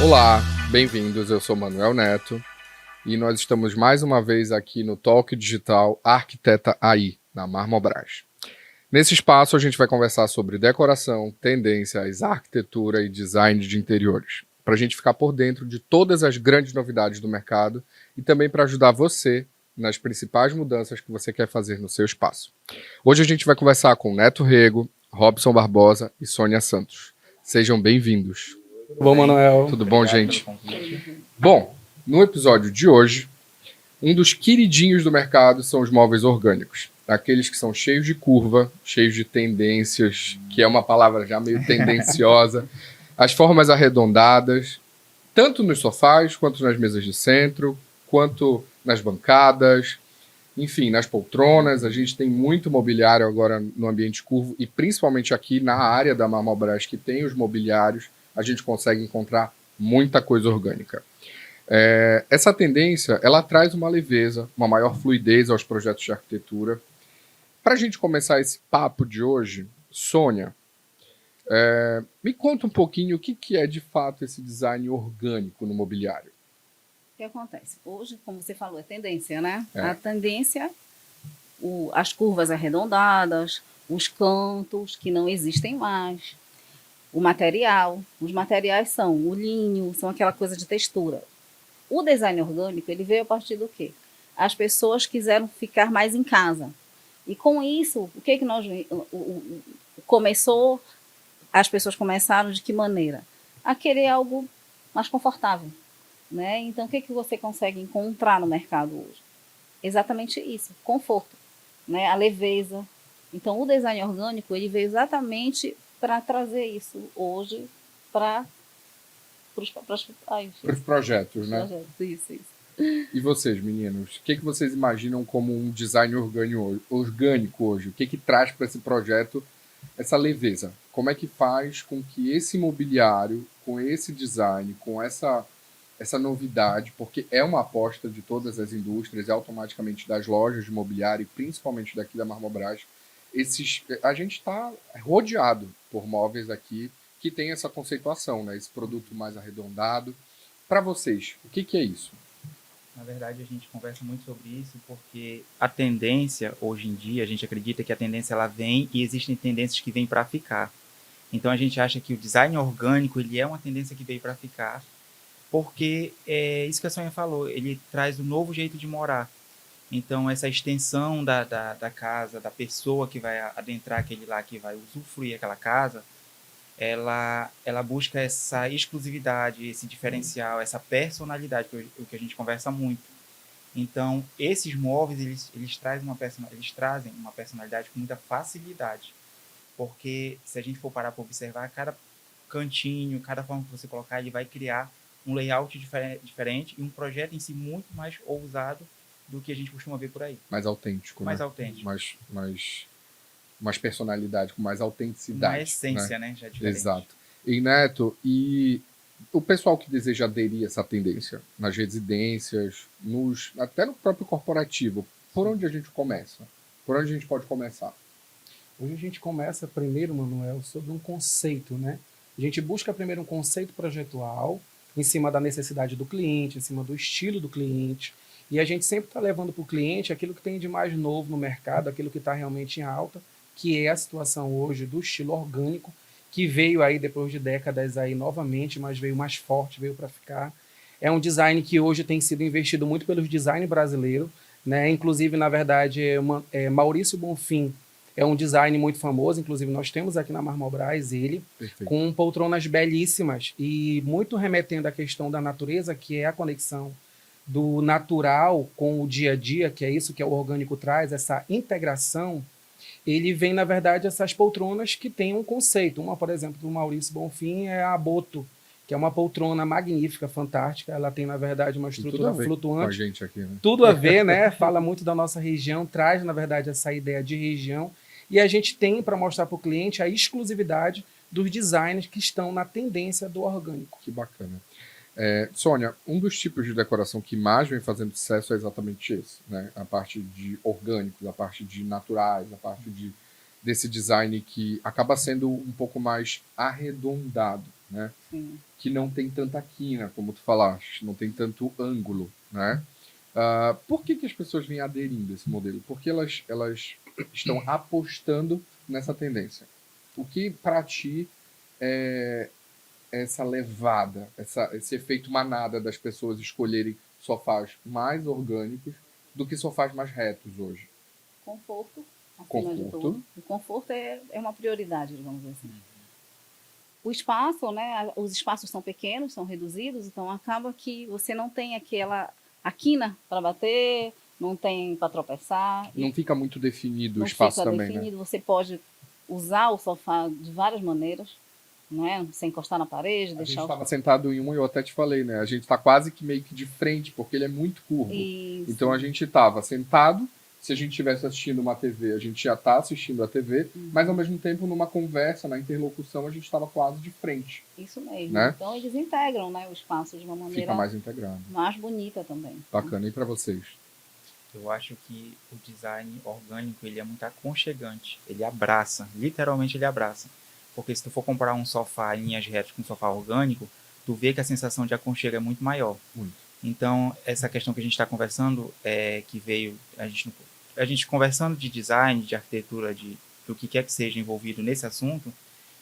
Olá, bem-vindos, eu sou Manuel Neto e nós estamos mais uma vez aqui no Talk Digital Arquiteta AI, na Marmobras. Nesse espaço a gente vai conversar sobre decoração, tendências, arquitetura e design de interiores, para a gente ficar por dentro de todas as grandes novidades do mercado e também para ajudar você nas principais mudanças que você quer fazer no seu espaço. Hoje a gente vai conversar com Neto Rego, Robson Barbosa e Sônia Santos. Sejam bem-vindos. Tudo bom, Manuel? Tudo bom, gente? Bom, no episódio de hoje, um dos queridinhos do mercado são os móveis orgânicos. Aqueles que são cheios de curva, cheios de tendências, que é uma palavra já meio tendenciosa. As formas arredondadas, tanto nos sofás, quanto nas mesas de centro, quanto nas bancadas, enfim, nas poltronas. A gente tem muito mobiliário agora no ambiente curvo e principalmente aqui na área da Marmobras, que tem os mobiliários, a gente consegue encontrar muita coisa orgânica. Essa tendência, ela traz uma leveza, uma maior fluidez aos projetos de arquitetura. Para a gente começar esse papo de hoje, Sônia, me conta um pouquinho o que é de fato esse design orgânico no mobiliário. O que acontece? Hoje, como você falou, é tendência, né? A tendência, as curvas arredondadas, os cantos que não existem mais, o material. Os materiais são o linho, são aquela coisa de textura. O design orgânico, ele veio a partir do quê? As pessoas quiseram ficar mais em casa. E com isso, o que nós começou? As pessoas começaram de que maneira? A querer algo mais confortável, né? Então, o que você consegue encontrar no mercado hoje? Exatamente isso, conforto, né? A leveza. Então, o design orgânico, ele veio exatamente para trazer isso hoje para os projetos, né? Isso. E vocês, meninos, o que vocês imaginam como um design orgânico hoje? O que traz para esse projeto essa leveza? Como é que faz com que esse mobiliário, com esse design, com essa novidade, porque é uma aposta de todas as indústrias e automaticamente das lojas de mobiliário, e principalmente daqui da Marmobras, a gente está rodeado por móveis aqui que tem essa conceituação, né? Esse produto mais arredondado. Para vocês, o que é isso? Na verdade, a gente conversa muito sobre isso porque a tendência, hoje em dia, a gente acredita que a tendência ela vem e existem tendências que vêm para ficar. Então, a gente acha que o design orgânico ele é uma tendência que veio para ficar porque é isso que a Sônia falou, ele traz um novo jeito de morar. Então, essa extensão da casa, da pessoa que vai adentrar aquele lá, que vai usufruir aquela casa, ela busca essa exclusividade, esse diferencial, essa personalidade, o que a gente conversa muito. Então, esses móveis, eles trazem uma personalidade com muita facilidade. Porque, se a gente for parar para observar, cada cantinho, cada forma que você colocar, ele vai criar um layout diferente e um projeto em si muito mais ousado do que a gente costuma ver por aí. Mais autêntico, mais né? Autêntico. Mais personalidade, com mais autenticidade. Uma essência, né? Já diferente. Exato. E Neto, e o pessoal que deseja aderir a essa tendência nas residências, até no próprio corporativo, por onde a gente começa? Por onde a gente pode começar? Hoje a gente começa primeiro, Manuel, sobre um conceito, né? A gente busca primeiro um conceito projetual, em cima da necessidade do cliente, em cima do estilo do cliente. E a gente sempre está levando para o cliente aquilo que tem de mais novo no mercado, aquilo que está realmente em alta, que é a situação hoje do estilo orgânico, que veio aí depois de décadas aí novamente, mas veio mais forte, veio para ficar. É um design que hoje tem sido investido muito pelos designers brasileiros, né? Inclusive, na verdade, Maurício Bonfim é um design muito famoso, inclusive nós temos aqui na Marmobras ele, Perfeito. Com poltronas belíssimas e muito remetendo à questão da natureza, que é a conexão do natural com o dia a dia, que é isso que o orgânico traz, essa integração. Ele vem, na verdade, essas poltronas que têm um conceito. Uma, por exemplo, do Maurício Bonfim é a Boto, que é uma poltrona magnífica, fantástica. Ela tem, na verdade, uma estrutura flutuante. Com a gente aqui, né? Tudo a ver, né? Fala muito da nossa região, traz, na verdade, essa ideia de região. E a gente tem para mostrar para o cliente a exclusividade dos designs que estão na tendência do orgânico. Que bacana. Sônia, um dos tipos de decoração que mais vem fazendo sucesso é exatamente esse, né? A parte de orgânicos, a parte de naturais, a parte desse design que acaba sendo um pouco mais arredondado, né? Sim. Que não tem tanta quina, como tu falaste, não tem tanto ângulo, né? Por que as pessoas vêm aderindo a esse modelo? Porque elas estão apostando nessa tendência. O que para ti é essa levada, esse efeito manada das pessoas escolherem sofás mais orgânicos do que sofás mais retos hoje? Conforto, acima de tudo. O conforto é uma prioridade, digamos assim. O espaço, né? Os espaços são pequenos, são reduzidos, então acaba que você não tem a quina para bater, não tem para tropeçar. Não fica muito definido o Não espaço fica também, definido, né? você pode usar o sofá de várias maneiras, né? Sem encostar na parede, A deixar gente estava sentado em um e eu até te falei, né? A gente está quase que meio que de frente, porque ele é muito curvo. Isso. Então a gente estava sentado, se a gente estivesse assistindo uma TV, a gente já está assistindo a TV, mas ao mesmo tempo numa conversa, na interlocução, a gente estava quase de frente. Isso mesmo. Né? Então eles integram, né, o espaço de uma maneira Fica mais integrado. mais bonita também. Bacana. E para vocês? Eu acho que o design orgânico ele é muito aconchegante. Ele abraça, literalmente ele abraça. Porque se tu for comparar um sofá em linhas retas com um sofá orgânico, tu vê que a sensação de aconchego é muito maior. Muito. Então, essa questão que a gente está conversando, que veio, a gente conversando de design, de arquitetura, do que quer que seja envolvido nesse assunto,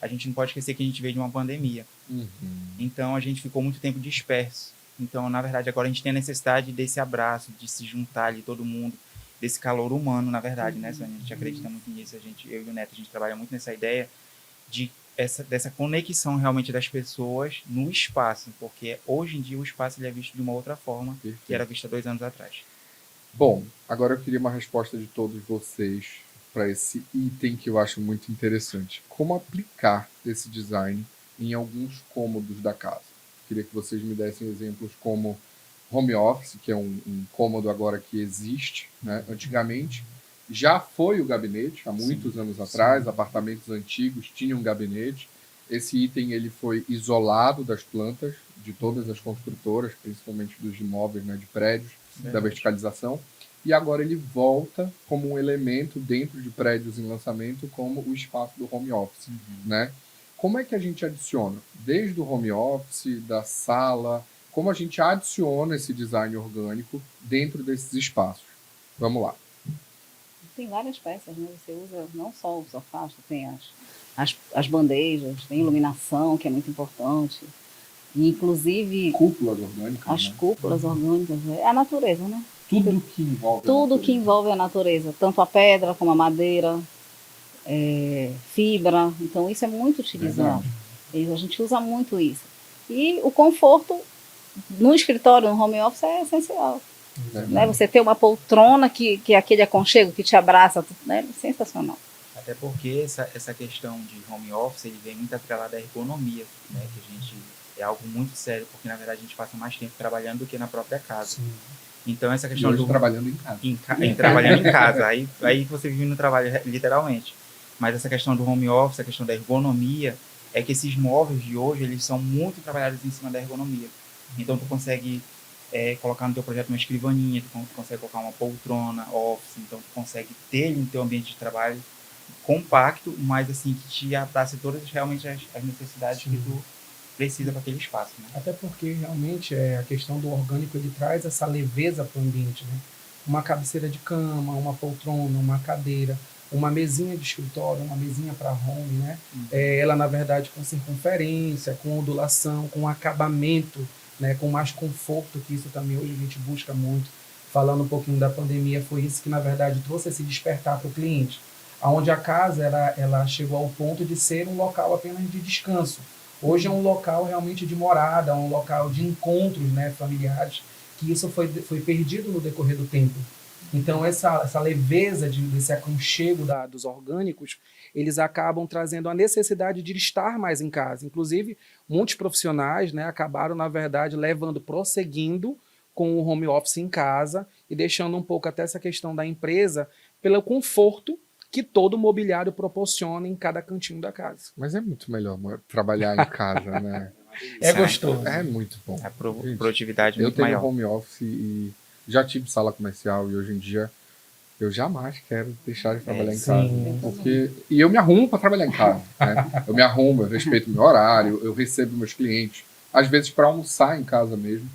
a gente não pode esquecer que a gente veio de uma pandemia. Uhum. Então, a gente ficou muito tempo disperso. Então, na verdade, agora a gente tem a necessidade desse abraço, de se juntar ali todo mundo, desse calor humano, na verdade, né, Sônia? A gente acredita muito nisso, eu e o Neto, a gente trabalha muito nessa ideia dessa conexão realmente das pessoas no espaço, porque hoje em dia o espaço ele é visto de uma outra forma. Perfeito. Que era visto há 2 anos atrás. Bom, agora eu queria uma resposta de todos vocês para esse item que eu acho muito interessante. Como aplicar esse design em alguns cômodos da casa? Queria que vocês me dessem exemplos como home office, que é um cômodo agora que existe, né? Antigamente já foi o gabinete, há muitos anos atrás, apartamentos antigos tinham um gabinete. Esse item ele foi isolado das plantas de todas as construtoras, principalmente dos imóveis, né, de prédios, da verticalização. E agora ele volta como um elemento dentro de prédios em lançamento, como o espaço do home office, né? Como é que a gente adiciona? Desde o home office, da sala, como a gente adiciona esse design orgânico dentro desses espaços? Vamos lá. Tem várias peças, né? Você usa não só o sofá, você tem as bandejas, tem iluminação, que é muito importante. E, inclusive... Cúpulas orgânicas, as cúpulas orgânicas, é a natureza, né? Tudo que envolve Tudo que envolve a natureza, tanto a pedra como a madeira, fibra. Então, isso é muito utilizado. E a gente usa muito isso. E o conforto no escritório, no home office, é essencial. Né? Você ter uma poltrona que é aquele aconchego que te abraça, né? Sensacional. Até porque essa questão de home office ele vem muito atrelada à ergonomia, né? Que a gente é algo muito sério, porque na verdade a gente passa mais tempo trabalhando do que na própria casa. Sim. Então essa questão do trabalhando em casa. Trabalhando em casa, aí você vive no trabalho literalmente. Mas essa questão do home office, a questão da ergonomia, é que esses móveis de hoje eles são muito trabalhados em cima da ergonomia. Então tu consegue colocar no teu projeto uma escrivaninha, tu consegue colocar uma poltrona, office, então tu consegue ter no teu ambiente de trabalho compacto, mas assim, que te abrace todas realmente as necessidades que tu precisa para aquele espaço. Né? Até porque realmente a questão do orgânico ele traz essa leveza para o ambiente, né? Uma cabeceira de cama, uma poltrona, uma cadeira, uma mesinha de escritório, uma mesinha para home, né? Ela na verdade com circunferência, com ondulação, com acabamento, né? Com mais conforto, que isso também hoje a gente busca muito. Falando um pouquinho da pandemia, foi isso que na verdade trouxe esse despertar para o cliente, onde a casa ela chegou ao ponto de ser um local apenas de descanso. Hoje é um local realmente de morada, um local de encontros, né, familiares, que isso foi perdido no decorrer do tempo. Então, essa leveza desse aconchego dos orgânicos, eles acabam trazendo a necessidade de estar mais em casa. Inclusive, muitos profissionais, né, acabaram, na verdade, prosseguindo com o home office em casa e deixando um pouco até essa questão da empresa pelo conforto que todo mobiliário proporciona em cada cantinho da casa. Mas é muito melhor trabalhar em casa, né? É gostoso. É muito bom. A produtividade é muito maior. Eu tenho home office e já tive sala comercial e hoje em dia Eu jamais quero deixar de trabalhar em sim. casa. E eu me arrumo para trabalhar em casa. Né? Eu me arrumo, eu respeito o meu horário, eu recebo meus clientes. Às vezes para almoçar em casa mesmo.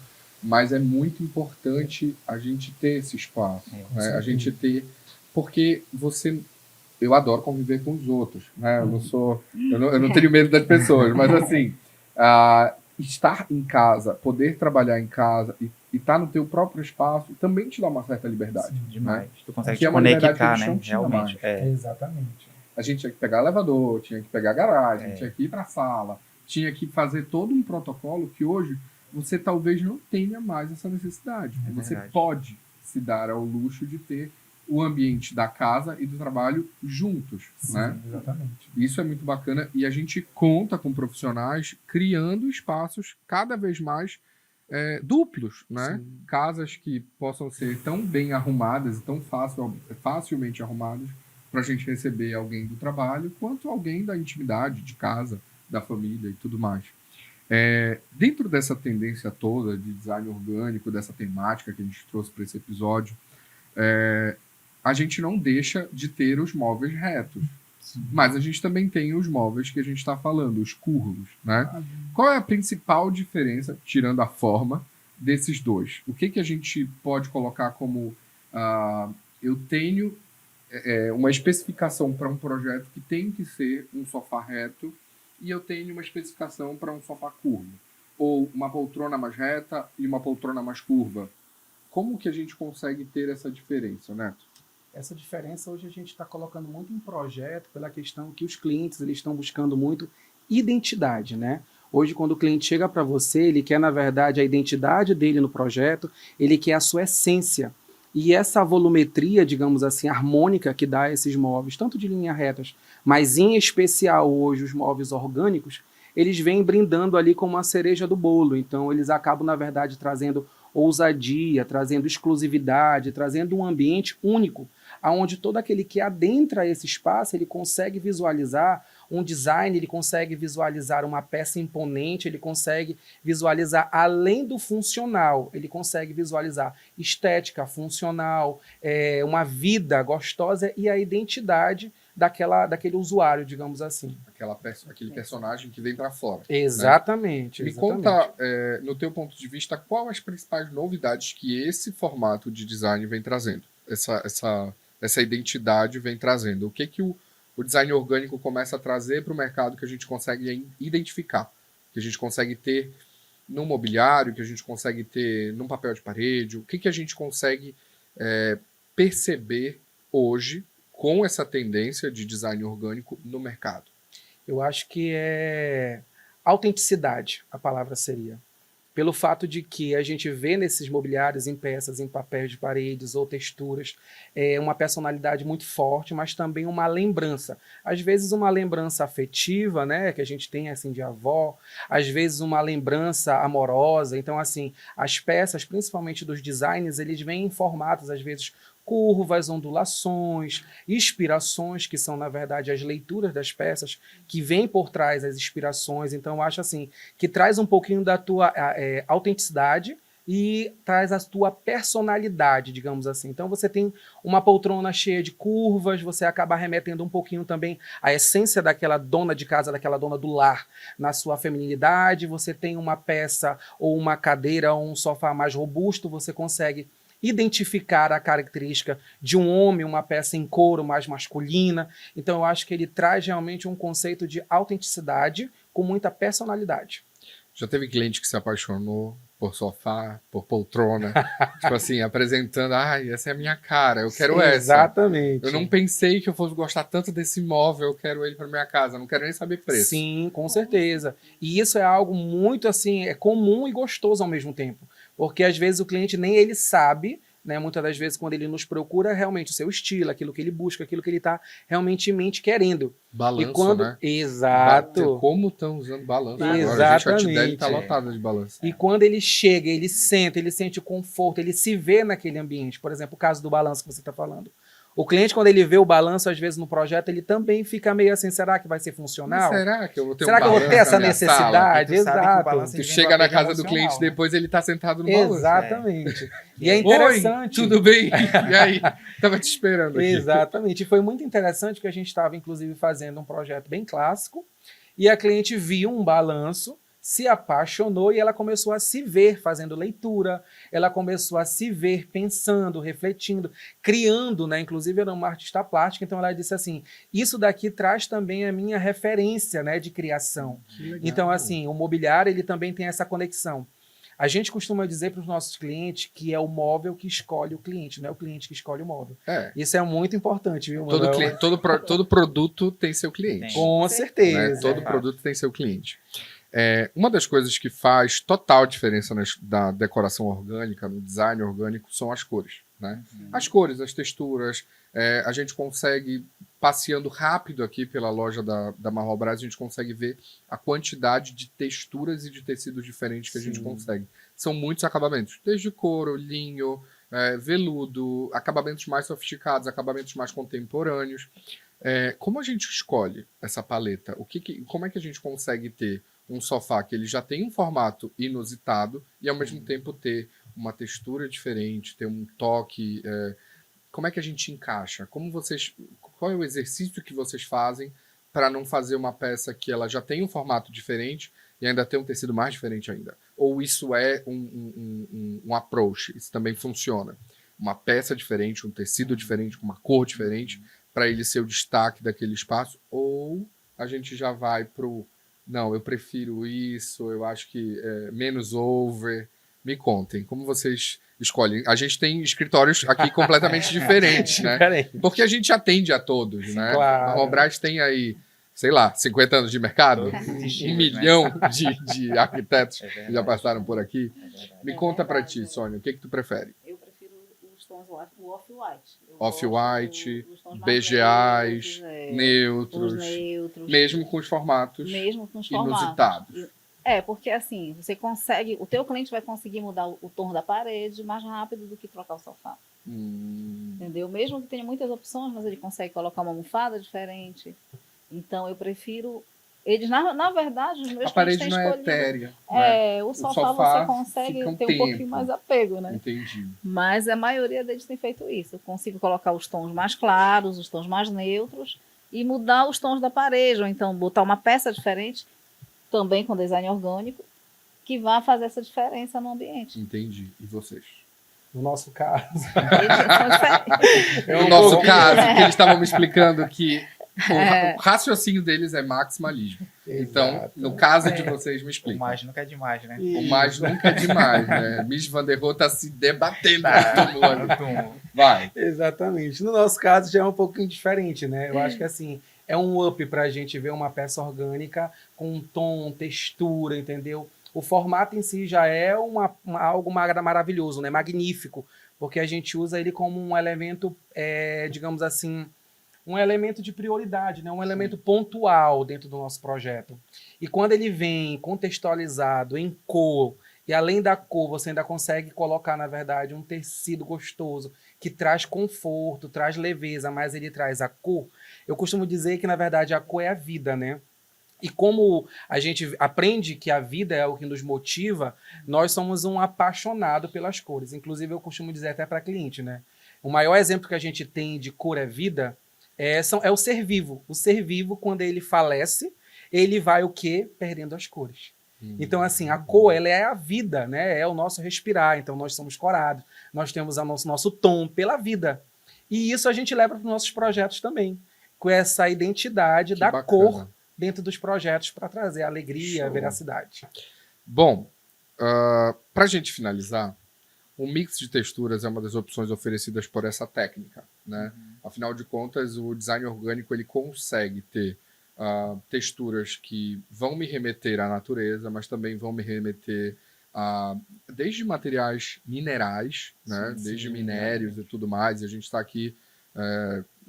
Mas é muito importante a gente ter esse espaço. Né? A gente ter... Porque eu adoro conviver com os outros. Né? Eu não tenho medo das pessoas. Mas assim, estar em casa, poder trabalhar em casa e estar no teu próprio espaço também te dá uma certa liberdade. Sim, demais. Né? Tu consegue Que te é uma liberdade que a conectar, gente né? não tinha Realmente. mais. Exatamente. A gente tinha que pegar elevador, tinha que pegar garagem, tinha que ir para a sala, tinha que fazer todo um protocolo que hoje você talvez não tenha mais essa necessidade. Você verdade. pode se dar ao luxo de ter o ambiente da casa e do trabalho juntos, Sim, né? exatamente. Isso é muito bacana e a gente conta com profissionais criando espaços cada vez mais duplos, né? Sim. Casas que possam ser tão bem arrumadas e tão facilmente arrumadas para a gente receber alguém do trabalho quanto alguém da intimidade, de casa, da família e tudo mais. Dentro dessa tendência toda de design orgânico, dessa temática que a gente trouxe para esse episódio, a gente não deixa de ter os móveis retos. Sim. Mas a gente também tem os móveis que a gente está falando, os curvos, né? Qual é a principal diferença, tirando a forma, desses dois? O que a gente pode colocar como... eu tenho uma especificação para um projeto que tem que ser um sofá reto e eu tenho uma especificação para um sofá curvo. Ou uma poltrona mais reta e uma poltrona mais curva. Como que a gente consegue ter essa diferença, Neto? Essa diferença hoje a gente está colocando muito em projeto pela questão que os clientes eles estão buscando muito identidade, né? Hoje, quando o cliente chega para você, ele quer, na verdade, a identidade dele no projeto, ele quer a sua essência. E essa volumetria, digamos assim, harmônica que dá a esses móveis, tanto de linhas retas, mas em especial hoje os móveis orgânicos, eles vêm brindando ali como a cereja do bolo. Então, eles acabam, na verdade, trazendo ousadia, trazendo exclusividade, trazendo um ambiente único, aonde todo aquele que adentra esse espaço, ele consegue visualizar um design, ele consegue visualizar uma peça imponente, ele consegue visualizar além do funcional, ele consegue visualizar estética, funcional, uma vida gostosa e a identidade daquele usuário, digamos assim. Aquele personagem que vem para fora. Exatamente. Né? Me conta, no teu ponto de vista, quais as principais novidades que esse formato de design vem trazendo? Essa identidade vem trazendo. O que o design orgânico começa a trazer para o mercado que a gente consegue identificar, que a gente consegue ter no mobiliário, que a gente consegue ter num papel de parede, o que a gente consegue perceber hoje com essa tendência de design orgânico no mercado? Eu acho que é autenticidade, a palavra seria. Pelo fato de que a gente vê nesses mobiliários, em peças, em papéis de paredes ou texturas, uma personalidade muito forte, mas também uma lembrança. Às vezes uma lembrança afetiva, né, que a gente tem assim de avó, às vezes uma lembrança amorosa. Então, assim, as peças, principalmente dos designs, eles vêm em formatos, às vezes, curvas, ondulações, inspirações, que são, na verdade, as leituras das peças, que vêm por trás as inspirações. Então, eu acho assim, que traz um pouquinho da tua autenticidade e traz a tua personalidade, digamos assim. Então, você tem uma poltrona cheia de curvas, você acaba remetendo um pouquinho também à essência daquela dona de casa, daquela dona do lar, na sua feminilidade. Você tem uma peça ou uma cadeira ou um sofá mais robusto, você consegue identificar a característica de um homem, uma peça em couro mais masculina. Então eu acho que ele traz realmente um conceito de autenticidade com muita personalidade. Já teve cliente que se apaixonou por sofá, por poltrona, tipo assim, apresentando, essa é a minha cara, eu quero essa. Exatamente. Eu não pensei que eu fosse gostar tanto desse imóvel, eu quero ele para minha casa, não quero nem saber preço. Sim, com certeza. E isso é algo muito assim, comum e gostoso ao mesmo tempo. Porque às vezes o cliente nem ele sabe, né? Muitas das vezes quando ele nos procura, realmente o seu estilo, aquilo que ele busca, aquilo que ele está realmente em mente querendo. Balanço, né? Exato. Como estão usando balanço agora. Exatamente. A gente, a Outdeli está lotada de balanço. E quando ele chega, ele sente o conforto, ele se vê naquele ambiente. Por exemplo, o caso do balanço que você está falando. O cliente, quando ele vê o balanço, às vezes, no projeto, ele também fica meio assim, será que vai ser Mas funcional? será que eu vou ter Será um que eu vou ter balanço essa na minha sala? necessidade? E tu sabe que o Exato. balanço Tu ele vem chega do na apego casa do emocional, cliente, né? depois ele tá sentado no balanço. Exatamente. E é Oi, interessante. tudo bem? E aí? Tava te esperando aqui. Exatamente. E foi muito interessante que a gente estava, inclusive, fazendo um projeto bem clássico e a cliente viu um balanço, se apaixonou e ela começou a se ver fazendo leitura, ela começou a se ver pensando, refletindo, criando, né? Inclusive, era uma artista plástica, então ela disse assim, isso daqui traz também a minha referência, né, de criação. Que legal. Então, assim, o mobiliário, ele também tem essa conexão. A gente costuma dizer para os nossos clientes que é o móvel que escolhe o cliente, não é o cliente que escolhe o móvel. É. Isso é muito importante, viu, Todo, Manuel? cliente, todo produto tem seu cliente. Tem. Com Né? certeza. Todo produto tem seu cliente. Uma das coisas que faz total diferença da decoração orgânica, no design orgânico, são as cores. Né? As cores, as texturas. A gente consegue, passeando rápido aqui pela loja da Marrobras, a gente consegue ver a quantidade de texturas e de tecidos diferentes que a gente Sim. consegue. São muitos acabamentos, desde couro, linho, veludo, acabamentos mais sofisticados, acabamentos mais contemporâneos. Como a gente escolhe essa paleta? Como é que a gente consegue ter um sofá que ele já tem um formato inusitado e ao mesmo tempo ter uma textura diferente, ter um toque? Como é que a gente encaixa? Qual é o exercício que vocês fazem para não fazer uma peça que ela já tem um formato diferente e ainda tem um tecido mais diferente ainda? Ou isso é um approach? Isso também funciona? Uma peça diferente, um tecido diferente, com uma cor diferente, para ele ser o destaque daquele espaço? Ou a gente já vai pro não, eu prefiro isso, eu acho que menos over. Me contem, como vocês escolhem? A gente tem escritórios aqui completamente diferentes, né? Diferente. Porque a gente atende a todos, né? Claro. A Marrobras tem aí, sei lá, 50 anos de mercado, Todos os 1 estilos, milhão de arquitetos É que verdade. já passaram por aqui. É verdade. Me É conta pra verdade, ti, é. Sônia, o que tu prefere? Eu prefiro os tons o off-white. Eu Off-white, gosto dos tons mais BGAs, neutros, neutros, os neutros. mesmo com os formatos Mesmo com os formatos. inusitados. Porque assim, você consegue, o teu cliente vai conseguir mudar o tom da parede mais rápido do que trocar o sofá. Entendeu? Mesmo que tenha muitas opções, mas ele consegue colocar uma almofada diferente. Então eu prefiro eles, na verdade, os meus A parede clientes não têm é escolhido. etérea. Né? O sofá sofá você consegue fica um ter um tempo. pouquinho mais apego, né? Entendi. Mas a maioria deles tem feito isso. Eu consigo colocar os tons mais claros, os tons mais neutros e mudar os tons da parede, ou então botar uma peça diferente, também com design orgânico, que vá fazer essa diferença no ambiente. Entendi. E vocês? No nosso caso. Eles são diferentes. No nosso caso, que eles estavam me explicando que o raciocínio deles é maximalismo. Então, Exato. no caso de vocês, me O explica. mais nunca é demais, né? O mais nunca é demais, né? Miss Van der Rohe tá se debatendo Tá. no túmulo ali. Vai. Exatamente. No nosso caso já é um pouquinho diferente, né? Eu acho que assim, é um up para a gente ver uma peça orgânica com um tom, textura, entendeu? O formato em si já é algo maravilhoso, né? Magnífico, porque a gente usa ele como um elemento, digamos assim, um elemento de prioridade, né? Um elemento pontual dentro do nosso projeto. E quando ele vem contextualizado em cor, e além da cor, você ainda consegue colocar, na verdade, um tecido gostoso, que traz conforto, traz leveza, mas ele traz a cor. Eu costumo dizer que, na verdade, a cor é a vida, né? E como a gente aprende que a vida é o que nos motiva, nós somos um apaixonado pelas cores. Inclusive, eu costumo dizer até para cliente, né? O maior exemplo que a gente tem de cor é vida é o ser vivo. O ser vivo, quando ele falece, ele vai o quê? Perdendo as cores. Então, assim, a cor, ela é a vida, né? É o nosso respirar. Então, nós somos corados. Nós temos o nosso tom pela vida. E isso a gente leva para os nossos projetos também, com essa identidade Que da bacana. cor dentro dos projetos para trazer alegria, Show. veracidade. Bom, para a gente finalizar, o mix de texturas é uma das opções oferecidas por essa técnica, né? Afinal de contas, o design orgânico ele consegue ter texturas que vão me remeter à natureza, mas também vão me remeter a desde materiais minerais, né? Sim, Desde sim, minérios e tudo mais. E a gente está aqui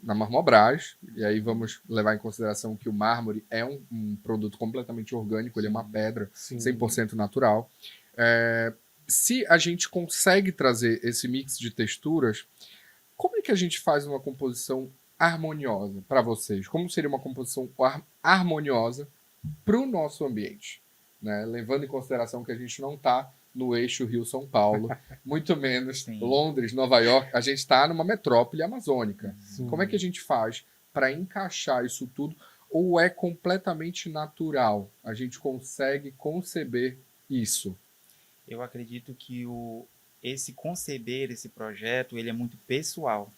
na Marrobras, e aí vamos levar em consideração que o mármore é um produto completamente orgânico, ele é uma pedra Sim. 100% natural. Se a gente consegue trazer esse mix de texturas, Como é que a gente faz uma composição harmoniosa para vocês? Como seria uma composição harmoniosa para o nosso ambiente? Né? Levando em consideração que a gente não está no eixo Rio-São Paulo, muito menos Sim. Londres, Nova York, a gente está numa metrópole amazônica. Sim. Como é que a gente faz para encaixar isso tudo? Ou é completamente natural? A gente consegue conceber isso? Eu acredito que esse conceber esse projeto, ele é muito pessoal.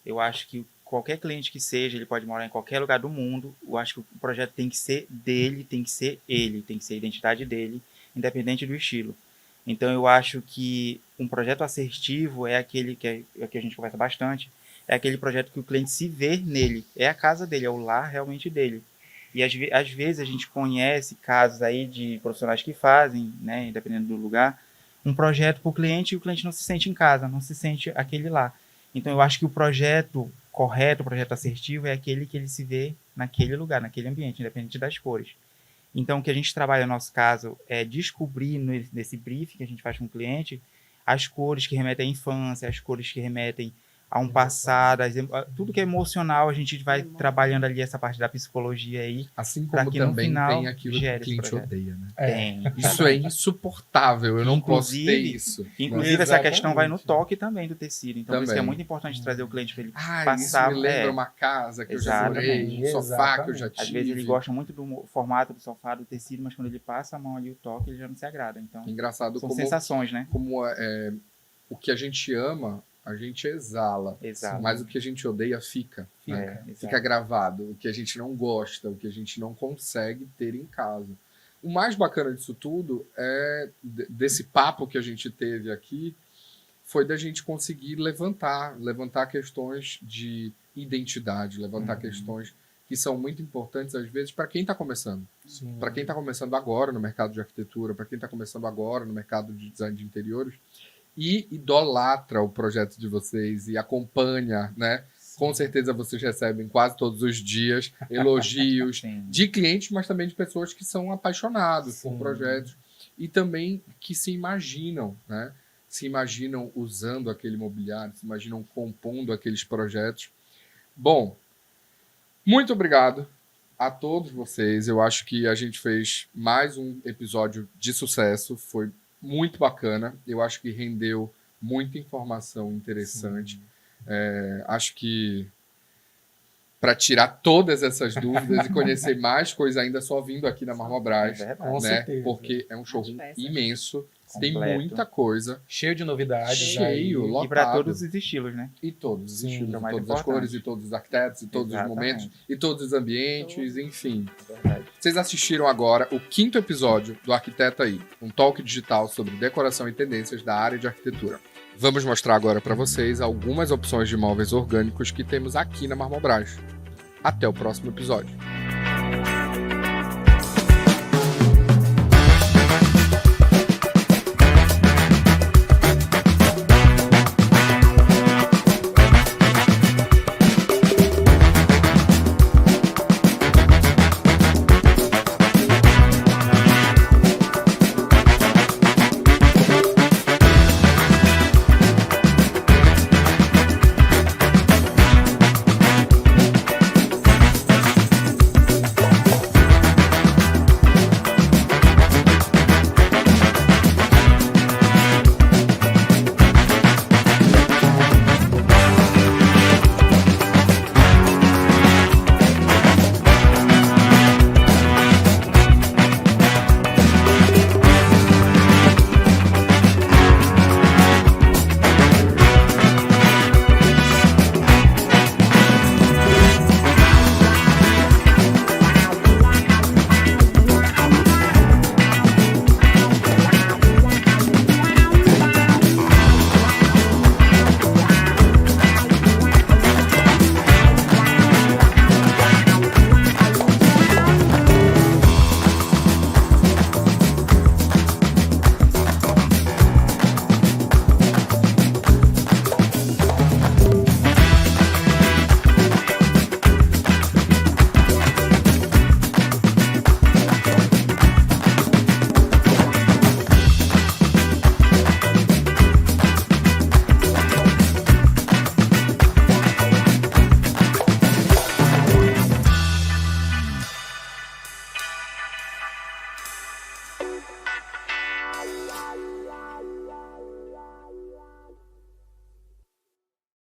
Eu acho que qualquer cliente que seja, ele pode morar em qualquer lugar do mundo, eu acho que o projeto tem que ser dele, tem que ser ele, tem que ser a identidade dele, independente do estilo. Então eu acho que um projeto assertivo é aquele que a gente conversa bastante, é aquele projeto que o cliente se vê nele, é a casa dele, é o lar realmente dele. E às vezes a gente conhece casos aí de profissionais que fazem, né, dependendo do lugar, um projeto para o cliente e o cliente não se sente em casa, não se sente aquele lá. Então eu acho que o projeto correto, o projeto assertivo é aquele que ele se vê naquele lugar, naquele ambiente, independente das cores. Então o que a gente trabalha no nosso caso é descobrir nesse briefing que a gente faz com o cliente as cores que remetem à infância, as cores que remetem a um passado, tudo que é emocional, a gente vai trabalhando ali essa parte da psicologia aí. Assim Pra como que no também final tem aquilo que gere o esse cliente projeto. odeia, né? Tem. Isso é insuportável, eu não posso ter Inclusive- isso. Inclusive, essa questão vai no toque também do tecido. Então, por isso que é Também. muito importante trazer o cliente para ele Ah, passar. isso me lembra uma casa que eu já morei, um Exatamente. sofá que eu já tive. Às vezes ele gosta muito do formato do sofá, do tecido, mas quando ele passa a mão ali, o toque, ele já não se agrada. Então, Engraçado são como, sensações, né? o que a gente ama, a gente exala. Exato. Mas o que a gente odeia fica. Né? Exato. Fica gravado. O que a gente não gosta, o que a gente não consegue ter em casa. O mais bacana disso tudo é desse papo que a gente teve aqui, foi da gente conseguir levantar questões de identidade, levantar questões que são muito importantes às vezes para quem está começando. Sim. Para quem está começando agora no mercado de arquitetura, para quem está começando agora no mercado de design de interiores e idolatra o projeto de vocês e acompanha, né? Com certeza vocês recebem quase todos os dias elogios Sim. de clientes, mas também de pessoas que são apaixonados por Sim. projetos e também que se imaginam, né? Se imaginam usando aquele mobiliário, se imaginam compondo aqueles projetos. Bom, muito obrigado a todos vocês. Eu acho que a gente fez mais um episódio de sucesso. Foi muito bacana. Eu acho que rendeu muita informação interessante. Acho que para tirar todas essas dúvidas e conhecer mais coisa ainda só vindo aqui na Marmobras, É Com verdade. né? certeza. Porque é um showroom peças. imenso, tem Completo. muita coisa, Cheio de novidades. cheio, aí. lotado. E para todos os estilos, né? E todos os Sim, estilos, que é o e mais todas as importante. cores, e todos os arquitetos, e todos Exatamente. os momentos, e todos os ambientes, enfim. É verdade. Vocês assistiram agora o 5º episódio do Arquiteta Aí, um talk digital sobre decoração e tendências da área de arquitetura. Vamos mostrar agora para vocês algumas opções de móveis orgânicos que temos aqui na Marmobras. Até o próximo episódio.